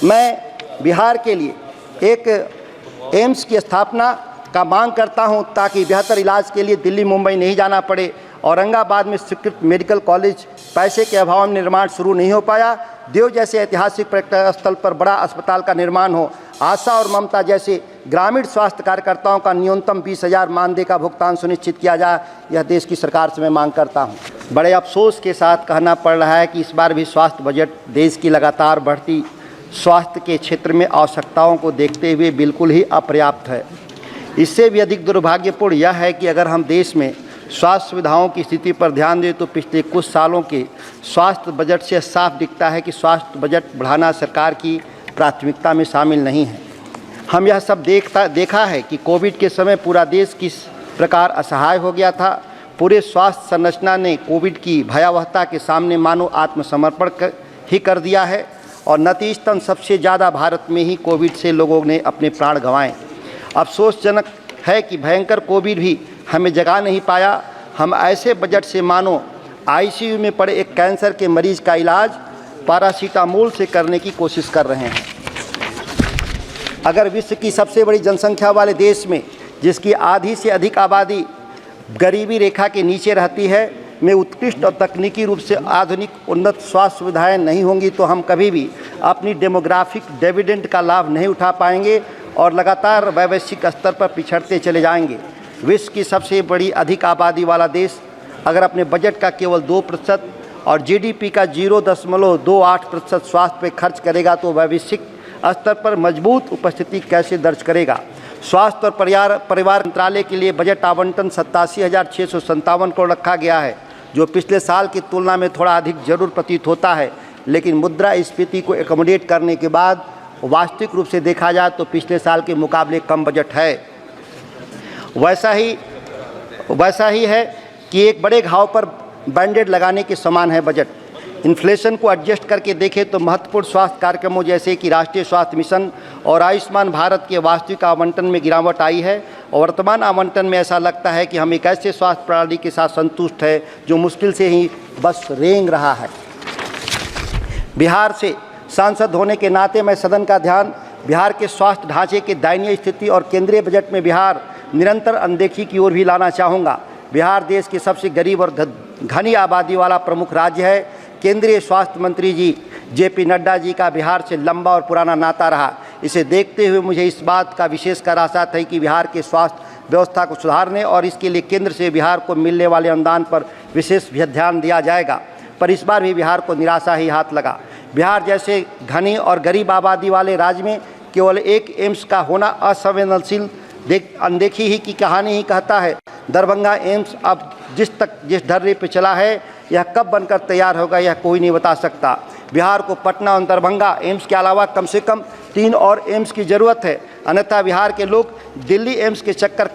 मैं बिहार के लिए एक एम्स की स्थापना का मांग करता हूं ताकि बेहतर इलाज के लिए दिल्ली मुंबई नहीं जाना पड़े। औरंगाबाद में स्वीकृत मेडिकल कॉलेज पैसे के अभाव में निर्माण शुरू नहीं हो पाया। देव जैसे ऐतिहासिक पर्यटन स्थल पर बड़ा अस्पताल का निर्माण हो। आशा और ममता जैसे ग्रामीण स्वास्थ्य कार्यकर्ताओं का न्यूनतम 20,000 मानदेय का भुगतान सुनिश्चित किया जाए। यह देश की सरकार से मैं मांग करता हूं। बड़े अफसोस के साथ कहना पड़ रहा है कि इस बार भी स्वास्थ्य बजट देश की लगातार बढ़ती स्वास्थ्य के क्षेत्र में आवश्यकताओं को देखते हुए बिल्कुल ही अपर्याप्त है। इससे भी अधिक दुर्भाग्यपूर्ण यह है कि अगर हम देश में स्वास्थ्य सुविधाओं की स्थिति पर ध्यान दें तो पिछले कुछ सालों के स्वास्थ्य बजट से साफ दिखता है कि स्वास्थ्य बजट बढ़ाना सरकार की प्राथमिकता में शामिल नहीं है। हम यह सब देखा है कि कोविड के समय पूरा देश किस प्रकार असहाय हो गया था। पूरे स्वास्थ्य संरचना ने कोविड की भयावहता के सामने मानो आत्मसमर्पण ही कर दिया है और नतीजतन सबसे ज़्यादा भारत में ही कोविड से लोगों ने अपने प्राण गंवाए। अफसोसजनक है कि भयंकर कोविड भी हमें जगा नहीं पाया। हम ऐसे बजट से मानो आईसीयू में पड़े एक कैंसर के मरीज का इलाज पैरासीटामोल से करने की कोशिश कर रहे हैं। अगर विश्व की सबसे बड़ी जनसंख्या वाले देश में, जिसकी आधी से अधिक आबादी गरीबी रेखा के नीचे रहती है, में उत्कृष्ट और तकनीकी रूप से आधुनिक उन्नत स्वास्थ्य सुविधाएं नहीं होंगी तो हम कभी भी अपनी डेमोग्राफिक डिविडेंड का लाभ नहीं उठा पाएंगे और लगातार वैश्विक स्तर पर पिछड़ते चले जाएंगे। विश्व की सबसे बड़ी अधिक आबादी वाला देश अगर अपने बजट का केवल 2% और जीडीपी का 0.28% स्वास्थ्य पर खर्च करेगा तो वैश्विक स्तर पर मजबूत उपस्थिति कैसे दर्ज करेगा। स्वास्थ्य और परिवार मंत्रालय के लिए बजट आवंटन 87,657 करोड़ रखा गया है, जो पिछले साल की तुलना में थोड़ा अधिक जरूर प्रतीत होता है, लेकिन मुद्रास्फीति को एकोमोडेट करने के बाद वास्तविक रूप से देखा जाए तो पिछले साल के मुकाबले कम बजट है। वैसा ही है कि एक बड़े घाव पर बैंडेड लगाने के समान है बजट। इन्फ्लेशन को एडजस्ट करके देखें तो महत्वपूर्ण स्वास्थ्य कार्यक्रमों जैसे कि राष्ट्रीय स्वास्थ्य मिशन और आयुष्मान भारत के वास्तविक आवंटन में गिरावट आई है और वर्तमान आवंटन में ऐसा लगता है कि हम एक ऐसे स्वास्थ्य प्रणाली के साथ संतुष्ट है जो मुश्किल से ही बस रेंग रहा है। बिहार से सांसद होने के नाते मैं सदन का ध्यान बिहार के स्वास्थ्य ढांचे के दयनीय स्थिति और केंद्रीय बजट में बिहार निरंतर अनदेखी की ओर भी लाना चाहूँगा। बिहार देश के सबसे गरीब और घनी आबादी वाला प्रमुख राज्य है। केंद्रीय स्वास्थ्य मंत्री जी जेपी नड्डा जी का बिहार से लंबा और पुराना नाता रहा। इसे देखते हुए मुझे इस बात का विशेषकर आशा थी कि बिहार के स्वास्थ्य व्यवस्था को सुधारने और इसके लिए केंद्र से बिहार को मिलने वाले अनुदान पर विशेष ध्यान दिया जाएगा, पर इस बार भी बिहार को निराशा ही हाथ लगा। बिहार जैसे घनी और गरीब आबादी वाले राज्य में केवल एक एम्स का होना असंवेदनशील अनदेखी ही की कहानी ही कहता है। दरभंगा एम्स अब जिस ढर्रे पे चला है, यह कब बनकर तैयार होगा यह कोई नहीं बता सकता। बिहार को पटना और दरभंगा एम्स के अलावा कम से कम 3 और एम्स की ज़रूरत है, अन्यथा बिहार के लोग दिल्ली एम्स के चक्कर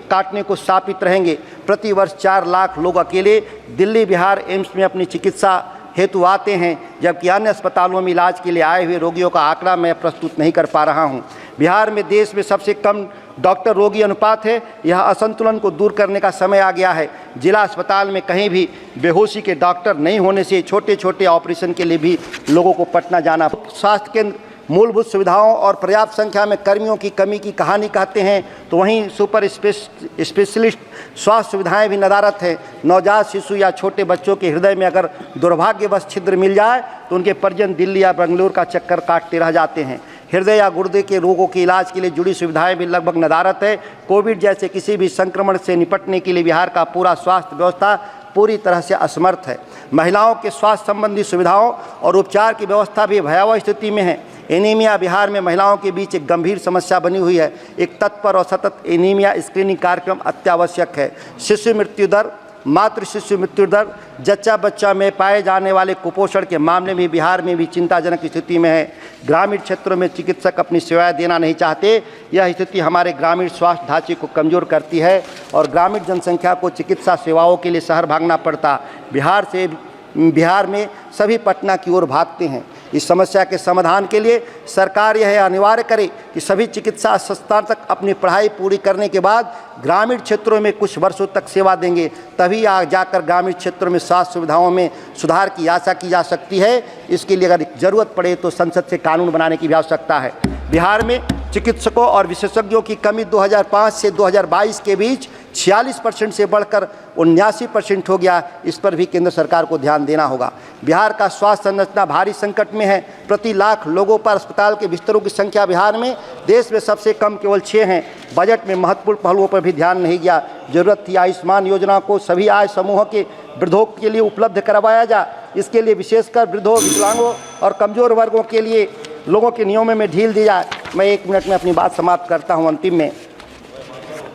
काटने को शापित रहेंगे। प्रति वर्ष 4 लाख लोग अकेले दिल्ली बिहार एम्स में अपनी चिकित्सा हेतु आते हैं, जबकि अन्य अस्पतालों में इलाज के लिए आए हुए रोगियों का आंकड़ा मैं प्रस्तुत नहीं कर पा रहा हूं। बिहार में देश में सबसे कम डॉक्टर रोगी अनुपात है। यह असंतुलन को दूर करने का समय आ गया है। जिला अस्पताल में कहीं भी बेहोशी के डॉक्टर नहीं होने से छोटे छोटे ऑपरेशन के लिए भी लोगों को पटना जाना। स्वास्थ्य केंद्र मूलभूत सुविधाओं और पर्याप्त संख्या में कर्मियों की कमी की कहानी कहते हैं तो वहीं सुपर स्पेशलिस्ट स्वास्थ्य सुविधाएं भी नदारत हैं। नवजात शिशु या छोटे बच्चों के हृदय में अगर दुर्भाग्यवश छिद्र मिल जाए तो उनके परिजन दिल्ली या बेंगलुरु का चक्कर काटते रह जाते हैं। हृदय या गुर्दे के रोगों के इलाज के लिए जुड़ी सुविधाएं भी लगभग नदारत है। कोविड जैसे किसी भी संक्रमण से निपटने के लिए बिहार का पूरा स्वास्थ्य व्यवस्था पूरी तरह से असमर्थ है। महिलाओं के स्वास्थ्य संबंधी सुविधाओं और उपचार की व्यवस्था भी भयावह स्थिति में है। एनीमिया बिहार में महिलाओं के बीच एक गंभीर समस्या बनी हुई है। एक तत्पर और सतत एनीमिया स्क्रीनिंग कार्यक्रम अत्यावश्यक है। शिशु मृत्यु दर, मातृ शिशु मृत्यु दर, जच्चा बच्चा में पाए जाने वाले कुपोषण के मामले में बिहार में भी चिंताजनक स्थिति में है। ग्रामीण क्षेत्रों में चिकित्सक अपनी सेवाएं देना नहीं चाहते। यह स्थिति हमारे ग्रामीण स्वास्थ्य ढांचे को कमजोर करती है और ग्रामीण जनसंख्या को चिकित्सा सेवाओं के लिए शहर भागना पड़ता। बिहार में सभी पटना की ओर भागते हैं। इस समस्या के समाधान के लिए सरकार यह अनिवार्य करे कि सभी चिकित्सा संस्थान तक अपनी पढ़ाई पूरी करने के बाद ग्रामीण क्षेत्रों में कुछ वर्षों तक सेवा देंगे, तभी जाकर ग्रामीण क्षेत्रों में स्वास्थ्य सुविधाओं में सुधार की आशा की जा सकती है। इसके लिए अगर ज़रूरत पड़े तो संसद से कानून बनाने की भी आवश्यकता है। बिहार में चिकित्सकों और विशेषज्ञों की कमी 2005 से 2022 के बीच 46% से बढ़कर 79% हो गया। इस पर भी केंद्र सरकार को ध्यान देना होगा। बिहार का स्वास्थ्य संरचना भारी संकट में है। प्रति लाख लोगों पर अस्पताल के बिस्तरों की संख्या बिहार में देश में सबसे कम केवल 6 हैं। बजट में महत्वपूर्ण पहलुओं पर भी ध्यान नहीं गया। जरूरत थी आयुष्मान योजना को सभी आय समूहों के वृद्धों के लिए उपलब्ध करवाया जाए। इसके लिए विशेषकर वृद्धों, विकलांगों और कमजोर वर्गों के लिए लोगों के नियमों में ढील दी जाए। मैं 1 मिनट में अपनी बात समाप्त करता हूं। अंतिम में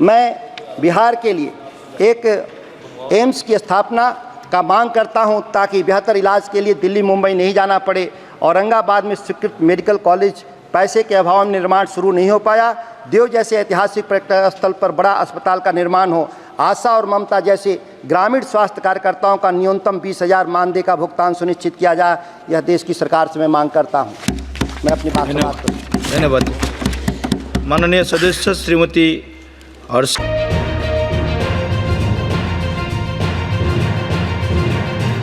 मैं बिहार के लिए एक एम्स की स्थापना का मांग करता हूं ताकि बेहतर इलाज के लिए दिल्ली, मुंबई नहीं जाना पड़े। औरंगाबाद में स्वीकृत मेडिकल कॉलेज पैसे के अभाव में निर्माण शुरू नहीं हो पाया। देव जैसे ऐतिहासिक पर्यटन स्थल पर बड़ा अस्पताल का निर्माण हो। आशा और ममता जैसे ग्रामीण स्वास्थ्य कार्यकर्ताओं का न्यूनतम 20,000 मानदेय का भुगतान सुनिश्चित किया जाए। यह देश की सरकार से मैं मांग करता हूं। मैं अपनी बात समाप्त करता हूं। धन्यवाद। माननीय सदस्य श्रीमती हर्ष